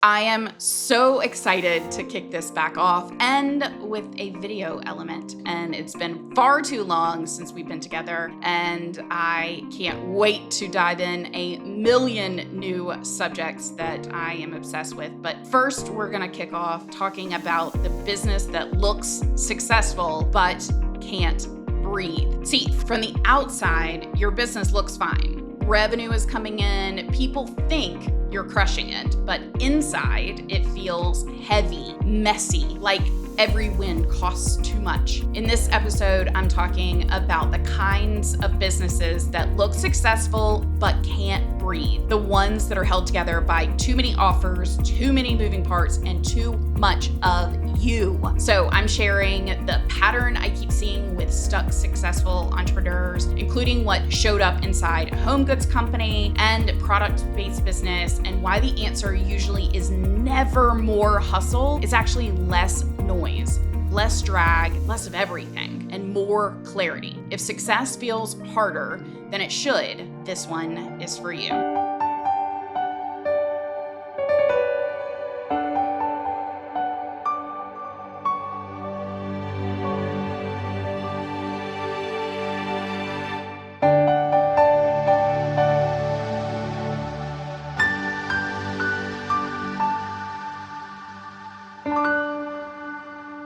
I am so excited to kick this back off and with a video element. And it's been far too long since we've been together, and I can't wait to dive in a million new subjects that I am obsessed with. But first, we're gonna kick off talking about the business that looks successful but can't breathe. See, from the outside, your business looks fine. Revenue is coming in, people think you're crushing it, but inside it feels heavy, messy, like every win costs too much. In this episode, I'm talking about the kinds of businesses that look successful but can't breathe. The ones that are held together by too many offers, too many moving parts, and too much of you. So I'm sharing the pattern I keep seeing with stuck successful entrepreneurs, including what showed up inside a home goods company and product-based business, and why the answer usually is never more hustle. It's actually less noise, less drag, less of everything, and more clarity. If success feels harder than it should, this one is for you.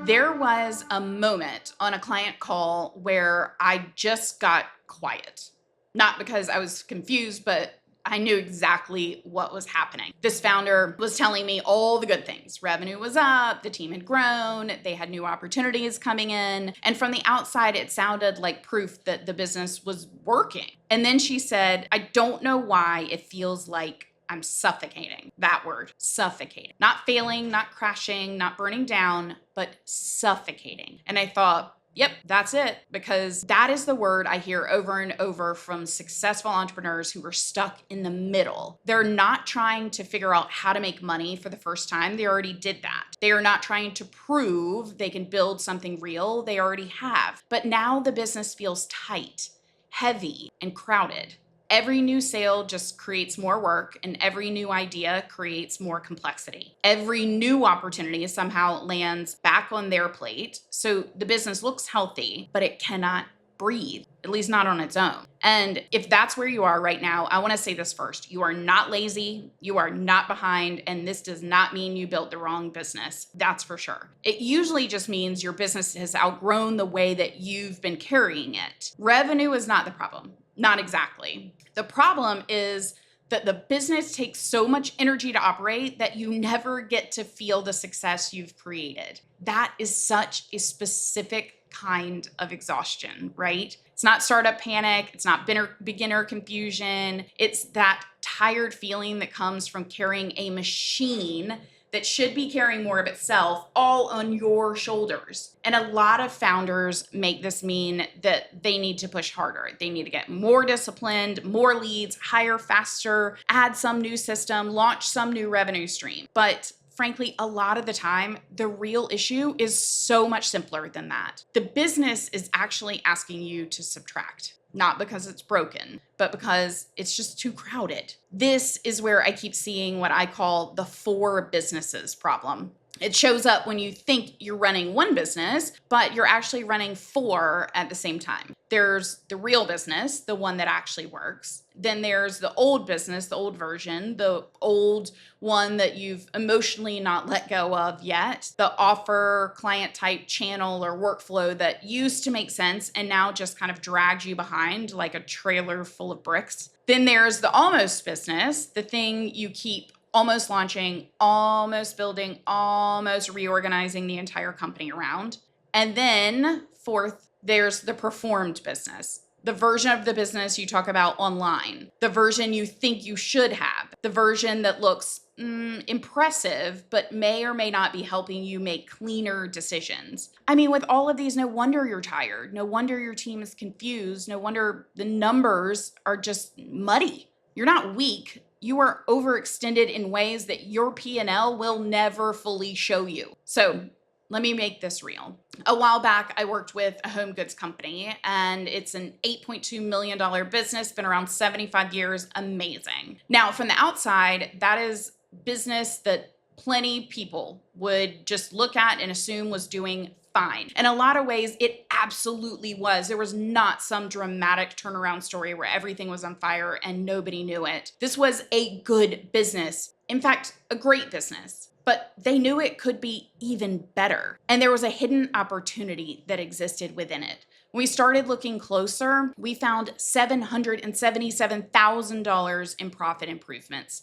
There was a moment on a client call where I just got quiet. Not because I was confused, but I knew exactly what was happening. This founder was telling me all the good things. Revenue was up, the team had grown, they had new opportunities coming in. And from the outside, it sounded like proof that the business was working. And then she said, I don't know why it feels like I'm suffocating. That word, suffocating. Not failing, not crashing, not burning down, but suffocating. And I thought, yep, that's it. Because that is the word I hear over and over from successful entrepreneurs who are stuck in the middle. They're not trying to figure out how to make money for the first time. They already did that. They are not trying to prove they can build something real. They already have. But now the business feels tight, heavy, and crowded. Every new sale just creates more work, and every new idea creates more complexity. Every new opportunity somehow lands back on their plate. So the business looks healthy, but it cannot breathe, at least not on its own. And if that's where you are right now, I want to say this first. You are not lazy, you are not behind, and this does not mean you built the wrong business. That's for sure. It usually just means your business has outgrown the way that you've been carrying it. Revenue is not the problem. Not exactly. The problem is that the business takes so much energy to operate that you never get to feel the success you've created. That is such a specific kind of exhaustion, right? It's not startup panic. It's not beginner confusion. It's that tired feeling that comes from carrying a machine that should be carrying more of itself all on your shoulders. And a lot of founders make this mean that they need to push harder. They need to get more disciplined, more leads, hire faster, add some new system, launch some new revenue stream. But frankly, a lot of the time, the real issue is so much simpler than that. The business is actually asking you to subtract. Not because it's broken, but because it's just too crowded. This is where I keep seeing what I call the four businesses problem. It shows up when you think you're running one business, but you're actually running four at the same time. There's the real business, the one that actually works. Then there's the old business, the old version, the old one that you've emotionally not let go of yet, the offer client type channel or workflow that used to make sense and now just kind of drags you behind like a trailer full of bricks. Then there's the almost business, the thing you keep almost launching, almost building, almost reorganizing the entire company around. And then fourth, there's the performed business, the version of the business you talk about online, the version you think you should have, the version that looks impressive, but may or may not be helping you make cleaner decisions. I mean, with all of these, no wonder you're tired. No wonder your team is confused. No wonder the numbers are just muddy. You're not weak. You are overextended in ways that your P&L will never fully show you. So let me make this real. A while back, I worked with a home goods company, and it's an $8.2 million business, been around 75 years, amazing. Now, from the outside, that is business that plenty people would just look at and assume was doing fine. In a lot of ways, it absolutely was. There was not some dramatic turnaround story where everything was on fire and nobody knew it. This was a good business. In fact, a great business. But they knew it could be even better. And there was a hidden opportunity that existed within it. When we started looking closer, we found $777,000 in profit improvements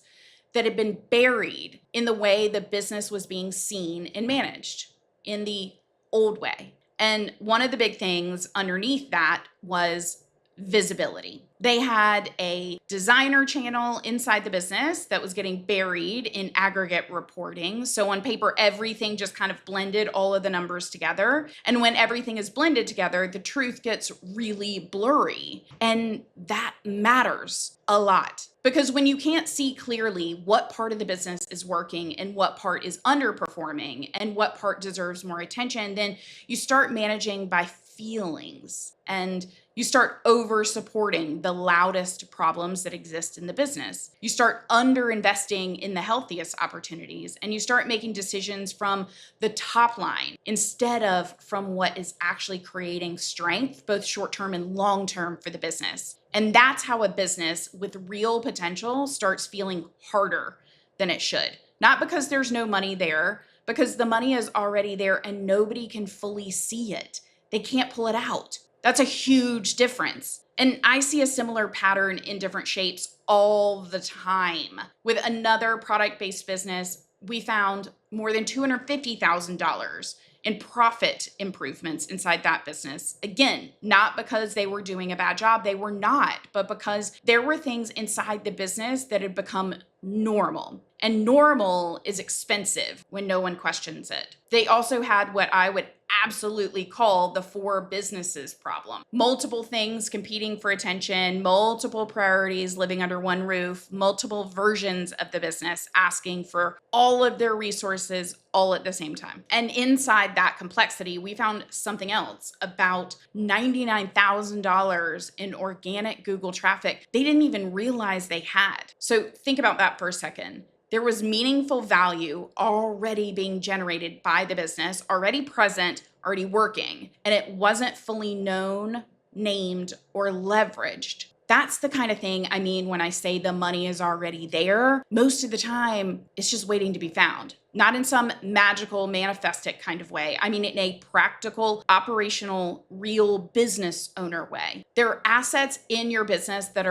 that had been buried in the way the business was being seen and managed, in the old way. And one of the big things underneath that was visibility. They had a designer channel inside the business that was getting buried in aggregate reporting. So on paper, everything just kind of blended all of the numbers together. And when everything is blended together, the truth gets really blurry. And that matters a lot. Because when you can't see clearly what part of the business is working and what part is underperforming and what part deserves more attention, then you start managing by feelings and you start over supporting the loudest problems that exist in the business. You start under investing in the healthiest opportunities, and you start making decisions from the top line instead of from what is actually creating strength, both short-term and long-term for the business. And that's how a business with real potential starts feeling harder than it should. Not because there's no money there, because the money is already there and nobody can fully see it. They can't pull it out. That's a huge difference. And I see a similar pattern in different shapes all the time. With another product-based business, we found more than $250,000 in profit improvements inside that business. Again, not because they were doing a bad job, they were not, but because there were things inside the business that had become normal. And normal is expensive when no one questions it. They also had what I would absolutely call the four businesses problem. Multiple things competing for attention, multiple priorities living under one roof, multiple versions of the business asking for all of their resources all at the same time. And inside that complexity, we found something else, about $99,000 in organic Google traffic they didn't even realize they had. So think about that for a second. There was meaningful value already being generated by the business, already present, already working, and it wasn't fully known, named, or leveraged. That's the kind of thing I mean when I say the money is already there. Most of the time, it's just waiting to be found. Not in some magical manifest it kind of way. I mean in a practical, operational, real business owner way. There are assets in your business that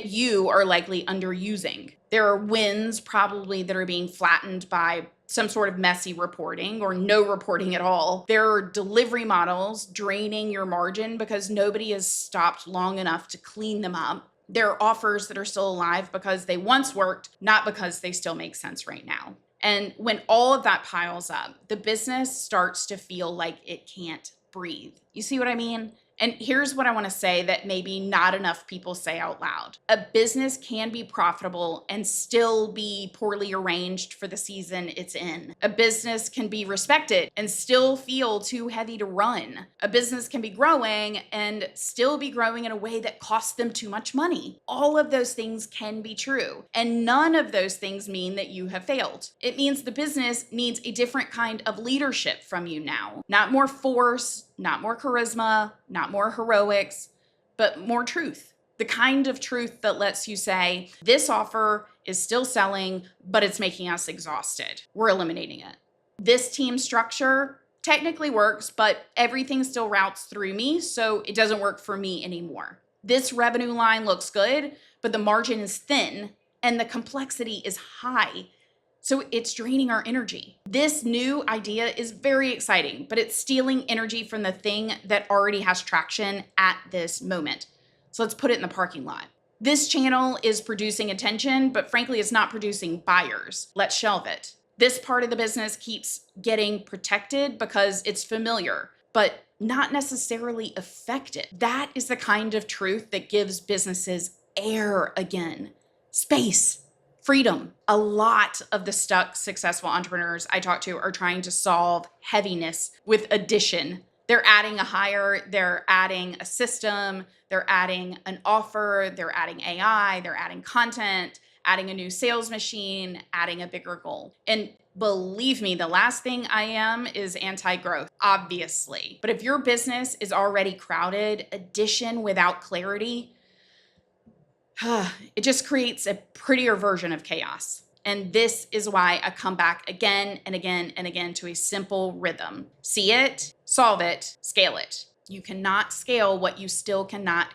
you are likely underusing. There are wins probably that are being flattened by some sort of messy reporting or no reporting at all. There are delivery models draining your margin because nobody has stopped long enough to clean them up. There are offers that are still alive because they once worked, not because they still make sense right now. And when all of that piles up, the business starts to feel like it can't breathe. You see what I mean? And here's what I want to say that maybe not enough people say out loud. A business can be profitable and still be poorly arranged for the season it's in. A business can be respected and still feel too heavy to run. A business can be growing and still be growing in a way that costs them too much money. All of those things can be true. And none of those things mean that you have failed. It means the business needs a different kind of leadership from you now. Not more force, not more charisma, not more heroics, but more truth. The kind of truth that lets you say, this offer is still selling, but it's making us exhausted. We're eliminating it. This team structure technically works, but everything still routes through me, so it doesn't work for me anymore. This revenue line looks good, but the margin is thin and the complexity is high. So it's draining our energy. This new idea is very exciting, but it's stealing energy from the thing that already has traction at this moment. So let's put it in the parking lot. This channel is producing attention, but frankly, it's not producing buyers. Let's shelve it. This part of the business keeps getting protected because it's familiar, but not necessarily effective. That is the kind of truth that gives businesses air again, space, freedom. A lot of the stuck, successful entrepreneurs I talk to are trying to solve heaviness with addition. They're adding a hire, they're adding a system, they're adding an offer, they're adding AI, they're adding content, adding a new sales machine, adding a bigger goal. And believe me, the last thing I am is anti-growth, obviously. But if your business is already crowded, addition without clarity, it just creates a prettier version of chaos. And this is why I come back again and again and again to a simple rhythm. See it, solve it, scale it. You cannot scale what you still cannot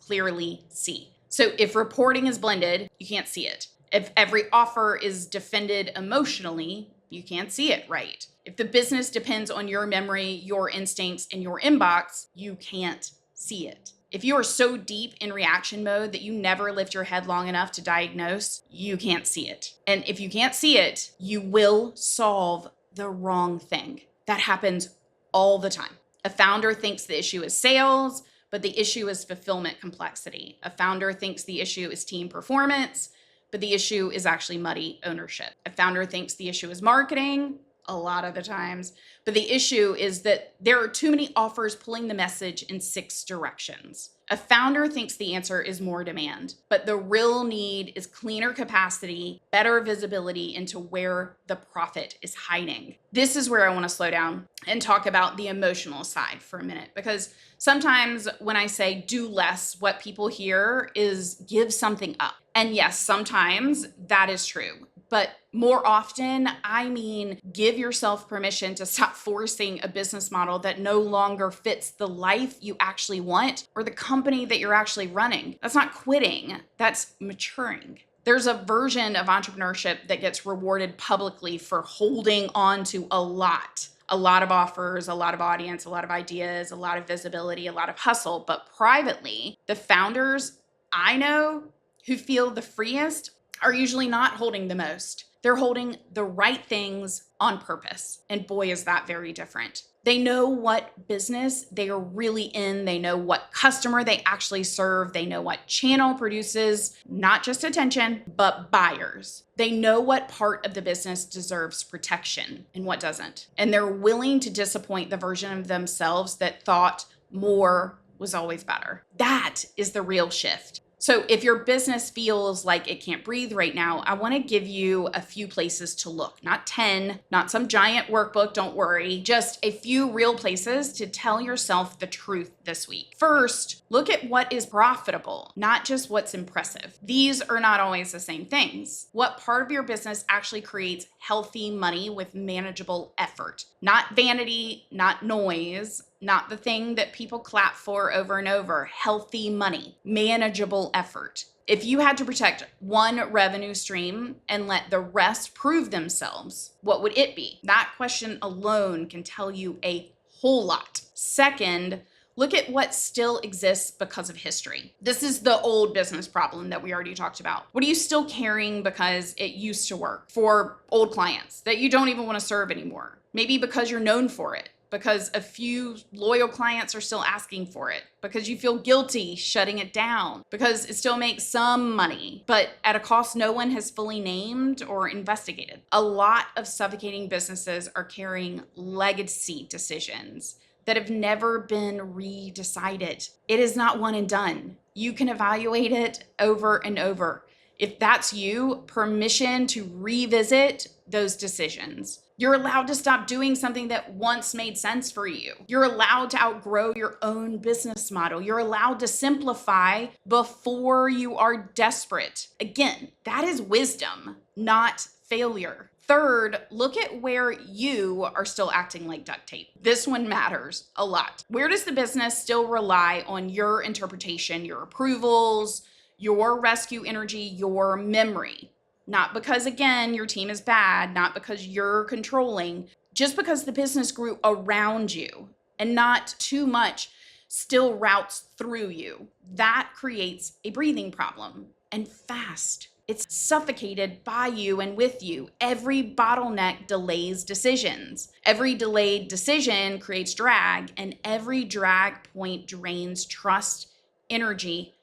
clearly see. So if reporting is blended, you can't see it. If every offer is defended emotionally, you can't see it right. If the business depends on your memory, your instincts, and your inbox, you can't see it. If you are so deep in reaction mode that you never lift your head long enough to diagnose, you can't see it. And if you can't see it, you will solve the wrong thing. That happens all the time. A founder thinks the issue is sales, but the issue is fulfillment complexity. A founder thinks the issue is team performance, but the issue is actually muddy ownership. A founder thinks the issue is marketing, a lot of the times, but the issue is that there are too many offers pulling the message in 6 directions. A founder thinks the answer is more demand, but the real need is cleaner capacity, better visibility into where the profit is hiding. This is where I want to slow down and talk about the emotional side for a minute, because sometimes when I say do less, what people hear is give something up. And yes, sometimes that is true. But more often, I mean, give yourself permission to stop forcing a business model that no longer fits the life you actually want or the company that you're actually running. That's not quitting, that's maturing. There's a version of entrepreneurship that gets rewarded publicly for holding on to a lot of offers, a lot of audience, a lot of ideas, a lot of visibility, a lot of hustle. But privately, the founders I know who feel the freest are usually not holding the most. They're holding the right things on purpose. And boy, is that very different. They know what business they are really in. They know what customer they actually serve. They know what channel produces not just attention, but buyers. They know what part of the business deserves protection and what doesn't. And they're willing to disappoint the version of themselves that thought more was always better. That is the real shift. So if your business feels like it can't breathe right now, I want to give you a few places to look. Not 10, not some giant workbook, don't worry. Just a few real places to tell yourself the truth this week. First, look at what is profitable, not just what's impressive. These are not always the same things. What part of your business actually creates healthy money with manageable effort? Not vanity, not noise, not the thing that people clap for over and over. Healthy money, manageable effort. If you had to protect one revenue stream and let the rest prove themselves, what would it be? That question alone can tell you a whole lot. Second, look at what still exists because of history. This is the old business problem that we already talked about. What are you still carrying because it used to work for old clients that you don't even want to serve anymore? Maybe because you're known for it, because a few loyal clients are still asking for it, because you feel guilty shutting it down, because it still makes some money, but at a cost no one has fully named or investigated. A lot of suffocating businesses are carrying legacy decisions that have never been redecided. It is not one and done. You can evaluate it over and over. If that's you, permission to revisit those decisions. You're allowed to stop doing something that once made sense for you. You're allowed to outgrow your own business model. You're allowed to simplify before you are desperate. Again, that is wisdom, not failure. Third, look at where you are still acting like duct tape. This one matters a lot. Where does the business still rely on your interpretation, your approvals, your rescue energy, your memory? Not because, again, your team is bad, not because you're controlling, just because the business grew around you and not too much still routes through you. That creates a breathing problem, and fast. It's suffocated by you and with you. Every bottleneck delays decisions. Every delayed decision creates drag, and every drag point drains trust, energy,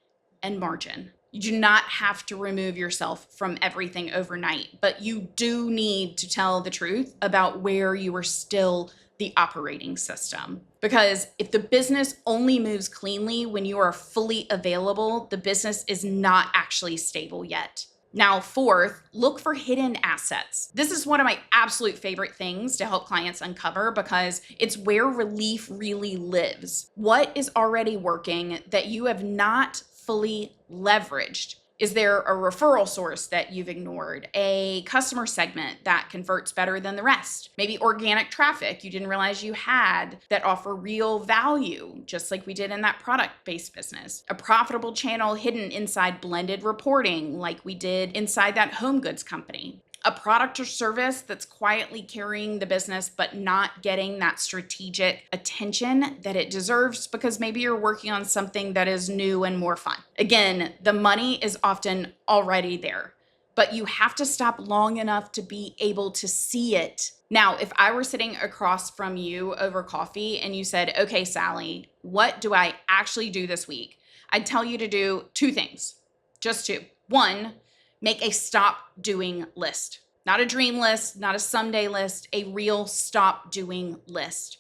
and margin. You do not have to remove yourself from everything overnight, but you do need to tell the truth about where you are still the operating system. Because if the business only moves cleanly when you are fully available, the business is not actually stable yet. Now, fourth, look for hidden assets. This is one of my absolute favorite things to help clients uncover because it's where relief really lives. What is already working that you have not fully leveraged? Is there a referral source that you've ignored? A customer segment that converts better than the rest? Maybe organic traffic you didn't realize you had that offer real value, just like we did in that product-based business. A profitable channel hidden inside blended reporting, like we did inside that home goods company. A product or service that's quietly carrying the business but not getting that strategic attention that it deserves because maybe you're working on something that is new and more fun. Again, the money is often already there, but you have to stop long enough to be able to see it. Now, if I were sitting across from you over coffee and you said, okay, Sallie, what do I actually do this week? I'd tell you to do two things, just two. One, make a stop doing list. Not a dream list, not a someday list, a real stop doing list.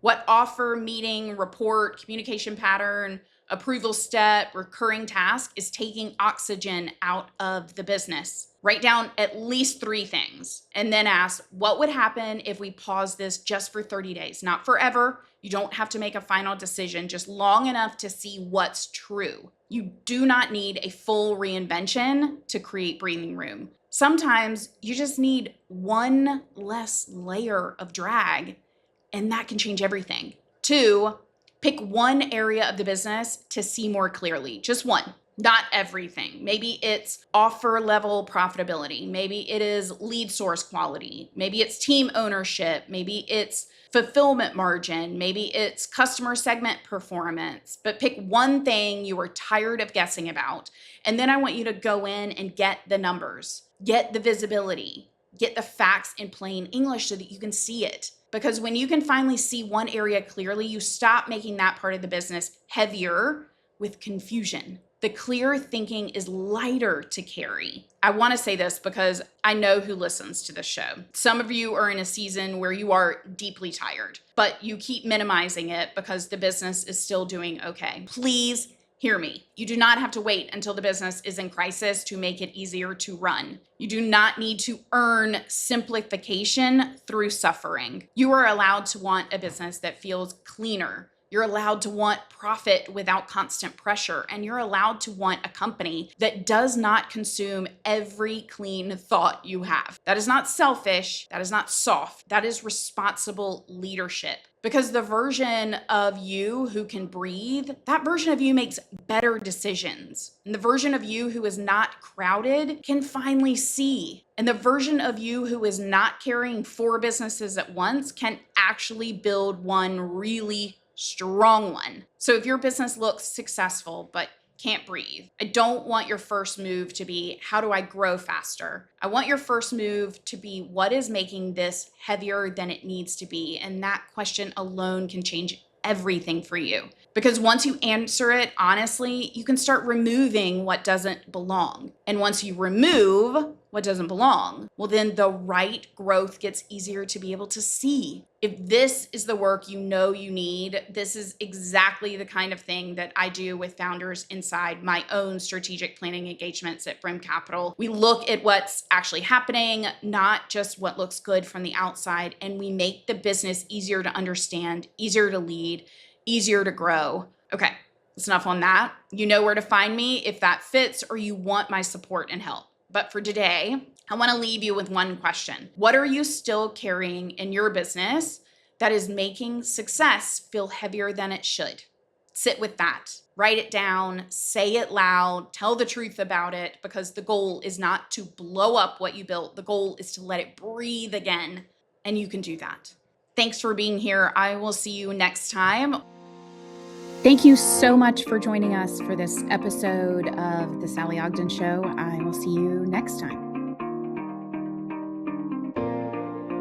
What offer, meeting, report, communication pattern, approval step, recurring task is taking oxygen out of the business? Write down at least 3 things and then ask, what would happen if we pause this just for 30 days? Not forever. You don't have to make a final decision, just long enough to see what's true. You do not need a full reinvention to create breathing room. Sometimes you just need one less layer of drag, and that can change everything. 2, pick one area of the business to see more clearly, just one. Not everything. Maybe it's offer level profitability. Maybe it is lead source quality. Maybe it's team ownership. Maybe it's fulfillment margin. Maybe it's customer segment performance. But pick one thing you are tired of guessing about. And then I want you to go in and get the numbers, get the visibility, get the facts in plain English so that you can see it. Because when you can finally see one area clearly, you stop making that part of the business heavier with confusion. The clear thinking is lighter to carry. I want to say this because I know who listens to this show. Some of you are in a season where you are deeply tired, but you keep minimizing it because the business is still doing okay. Please hear me. You do not have to wait until the business is in crisis to make it easier to run. You do not need to earn simplification through suffering. You are allowed to want a business that feels cleaner. You're allowed to want profit without constant pressure, and you're allowed to want a company that does not consume every clean thought you have. That is not selfish. That is not soft. That is responsible leadership. Because the version of you who can breathe, that version of you makes better decisions. And the version of you who is not crowded can finally see. And the version of you who is not carrying 4 businesses at once can actually build one really strong one. So if your business looks successful but can't breathe, I don't want your first move to be, how do I grow faster? I want your first move to be, what is making this heavier than it needs to be? And that question alone can change everything for you. Because once you answer it honestly, you can start removing what doesn't belong. And once you remove what doesn't belong, well, then the right growth gets easier to be able to see. If this is the work you know you need, this is exactly the kind of thing that I do with founders inside my own strategic planning engagements at Brim Capital. We look at what's actually happening, not just what looks good from the outside, and we make the business easier to understand, easier to lead, easier to grow. Okay, that's enough on that. You know where to find me if that fits or you want my support and help. But for today, I want to leave you with one question. What are you still carrying in your business that is making success feel heavier than it should? Sit with that. Write it down, say it loud, tell the truth about it, because the goal is not to blow up what you built. The goal is to let it breathe again, and you can do that. Thanks for being here. I will see you next time. Thank you so much for joining us for this episode of The Sallie Ogden Show. I will see you next time.